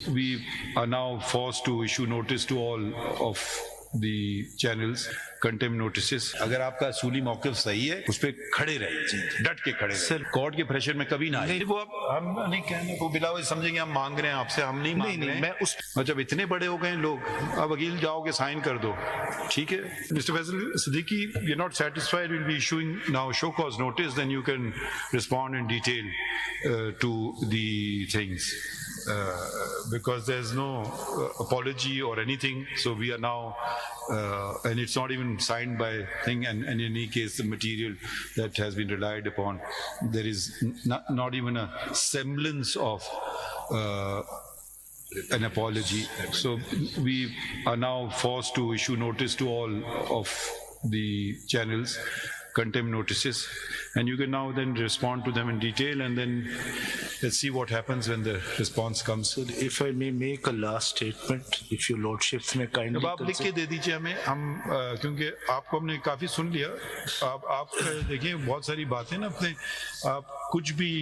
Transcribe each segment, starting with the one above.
We are now forced to issue notice to all of the channels, contempt notices. अगर आपका असूली मौक़िफ़ सही है उस पर खड़े रहिए, डट के खड़े रहिए, कोर्ट के प्रेशर में कभी ना आए। वो अब हम नहीं कहने को बिला वो समझेंगे हम मांग रहे हैं आपसे, हम नहीं मांग रहे हैं। मैं उस जब इतने बड़े हो गए लोग, अब वकील जाओगे साइन कर दो, ठीक है। Mister Faisal Siddiqui, you are not satisfied, will be issuing now show cause notice, then you can respond in detail to the things. Because there's no apology or anything, so we are now and it's not even signed by thing, and in any case the material that has been relied upon, there is not even a semblance of an apology. So we are now forced to issue notice to all of the channels, contempt notices, and you can now then respond to them in detail, and then let's see what happens when the response comes. So if I may make a last statement, if your lordships may kindly. अब आप लिख के दे दीजिए हमें, हम क्योंकि आपको हमने काफी सुन लिया, आप देखिए बहुत सारी बातें ना अपने, आप कुछ भी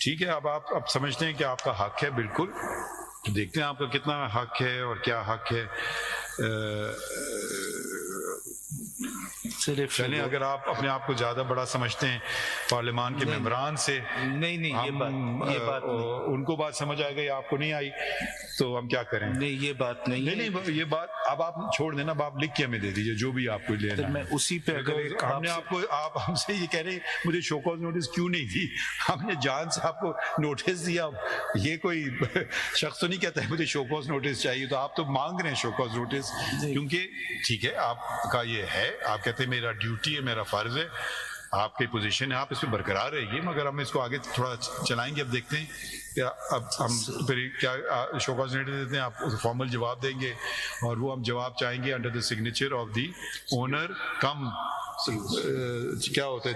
ठीक है, अब आप समझते हैं कि आपका हक है, बिल्कुल देखते हैं आपका कितना हक है और क्या हक है। चलें, अगर आप अपने आप को ज्यादा बड़ा समझते हैं पार्लियामान के मेंबरान से, नहीं ये बात उनको बात समझ आ गई, आपको नहीं आई, तो हम क्या करें? नहीं ये बात नहीं ये बात अब आप छोड़ देना, आप लिख के हमें दे दीजिए जो भी आपको लेना है। मैं उसी पे अगर हमने आपको, आप हमसे ये कह रहे मुझे शो कॉज नोटिस क्यों नहीं दी, हमने जान से आपको नोटिस दिया। ये कोई शख्स तो नहीं कहता है मुझे शो कॉज नोटिस चाहिए, तो आप तो मांग रहे हैं शो कॉज नोटिस, क्योंकि ठीक है आपका ये है, आप कहते हैं मेरा ड्यूटी है, मेरा फर्ज है, आपकी पोजीशन है, आप इस पर बरकरार रहिए, मगर हम इसको आगे थोड़ा चलाएंगे। अब देखते हैं क्या अब हम फिर क्या शो कॉज नोटिस देते हैं, आप फॉर्मल जवाब देंगे और वो हम जवाब चाहेंगे under the signature of the owner cum क्या होता है,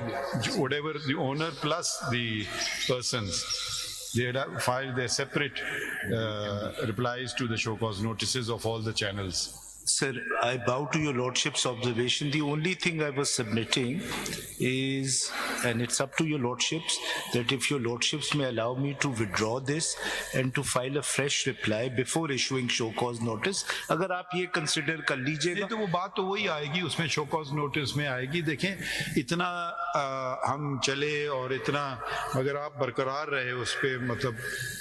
whatever the owner plus the persons, they file their separate replies to the show cause notices of all the channels. Sir, I bow to your lordship's observation. The only thing I was submitting is, and it's up to your lordships, that if your lordships may allow me to withdraw this and to file a fresh reply before issuing show cause notice, अगर आप ये consider कर लीजिएगा। तो वो बात तो वही आएगी, उसमें शो कॉज नोटिस में आएगी। देखें इतना हम चले और इतना अगर आप बरकरार रहे उस पर, मतलब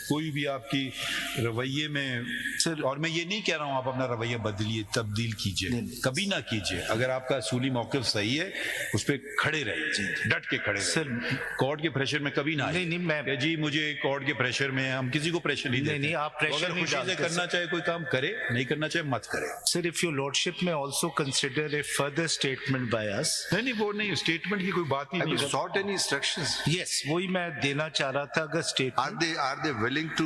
कोई भी आपकी रवैये में, सर, और मैं ये नहीं कह रहा हूँ आप अपना रवैया बदलिए, तब्दील कीजिए, कभी ना कीजिए। अगर आपका असूली मौक़िफ़ सही है उस पर खड़े रहिए, डट के खड़े रहिए। सर, कोर्ट के प्रेशर में कभी ना, नहीं मैं जी मुझे कोर्ट के प्रेशर में, हम किसी को प्रेशर नहीं देते। नहीं आप प्रेशर नहीं डालते, करना चाहे कोई काम करे, नहीं करना चाहे मत करे। सर, इफ योर लॉर्डशिप में also consider a further statement by us. नहीं वो नहीं, स्टेटमेंट की कोई बात ही नहीं। Sought any instructions? Yes, वही मैं देना चाह रहा था। अगर statement are they willing to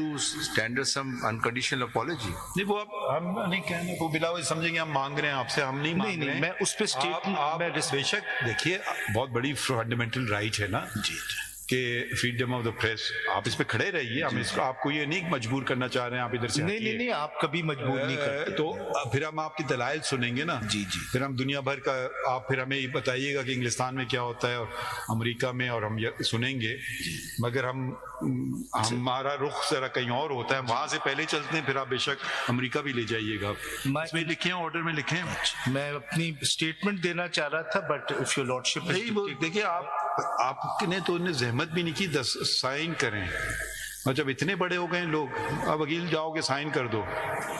tender some unconditional apology? नहीं वो अब हम नहीं कहने को बिला वो समझेंगे हम मांग रहे हैं आपसे, हम नहीं मांग रहे हैं। मैं उस पे स्टेटमेंट बेशक देखिए बहुत बड़ी फंडामेंटल राइट है ना जी कि फ्रीडम ऑफ द प्रेस, आप इस पे खड़े रहिए, हम इसको आपको ये नहीं मजबूर करना चाह रहे हैं, आप इधर से नहीं आप कभी मजबूर नहीं करते। तो फिर हम आपकी दलाइल सुनेंगे ना जी, फिर हम दुनिया भर का, आप फिर हमें बताइएगा कि इंग्लिस्तान में क्या होता है और अमेरिका में, और हम ये सुनेंगे, मगर हमारा रुख जरा कहीं और होता है, वहां से पहले चलते हैं, फिर आप बेशक अमेरिका भी ले जाइएगा। इसमें लिखे, ऑर्डर में लिखे। मैं अपनी स्टेटमेंट देना चाह रहा था, बट इफ योर लॉर्डशिप नहीं वो देखिए आपने तो जहमत भी नहीं की, 10 साइन करें, और जब इतने बड़े हो गए लोग, अब वकील जाओगे साइन कर दो,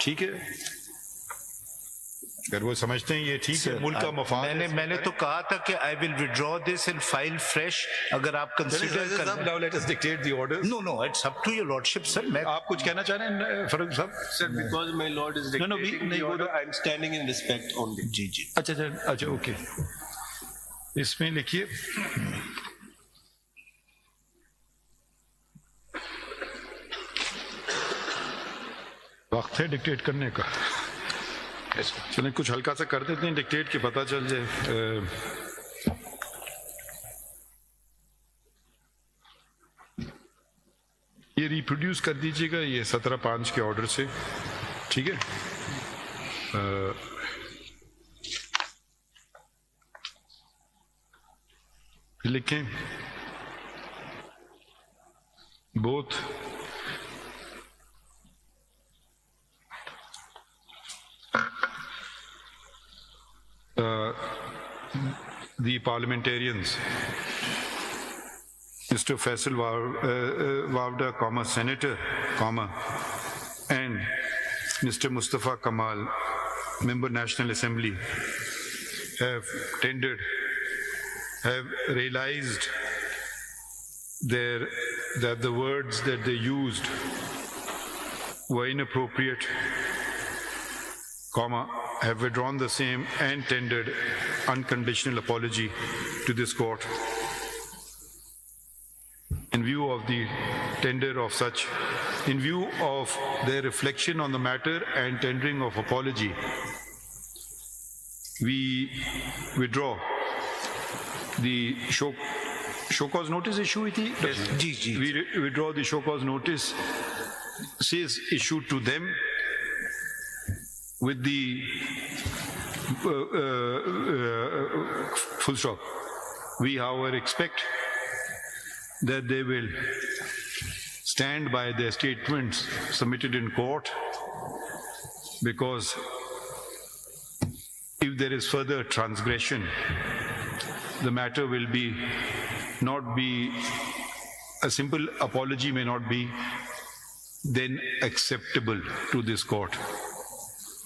ठीक है। अगर वो समझते हैं ये ठीक है, मुल्क का मफाद मैंने तो कहा था कि I will withdraw this and file fresh. अगर आप कंसीडर कर, now let us dictate the order. No it's up to your lordship. Sir, मैं आप कुछ कहना चाह रहे हैं Farooq sahab? Sir, because my lord is dictating the order, I am standing in respect only. जी अच्छा ओके, इसमें लिखिए वक्त है डिक्टेट करने का। चलें कुछ हल्का सा कर देते हैं डिक्टेट के, पता चल जाए। ये रिप्रोड्यूस कर दीजिएगा, ये 17/5 के ऑर्डर से, ठीक है। लिखें both the parliamentarians, Mr. Faisal Wavda, Senator, and Mr. Mustafa Kamal, Member National Assembly, have realized that the words that they used were inappropriate, have withdrawn the same and tendered unconditional apology to this court. In view of the tender of such, in view of their reflection on the matter and tendering of apology, we withdraw the show cause notice issue हुई थी? जी. We withdraw the show cause notice says issued to them with the full stop. We, however, expect that they will stand by their statements submitted in court, because if there is further transgression, the matter will not be a simple apology, may not be then acceptable to this court.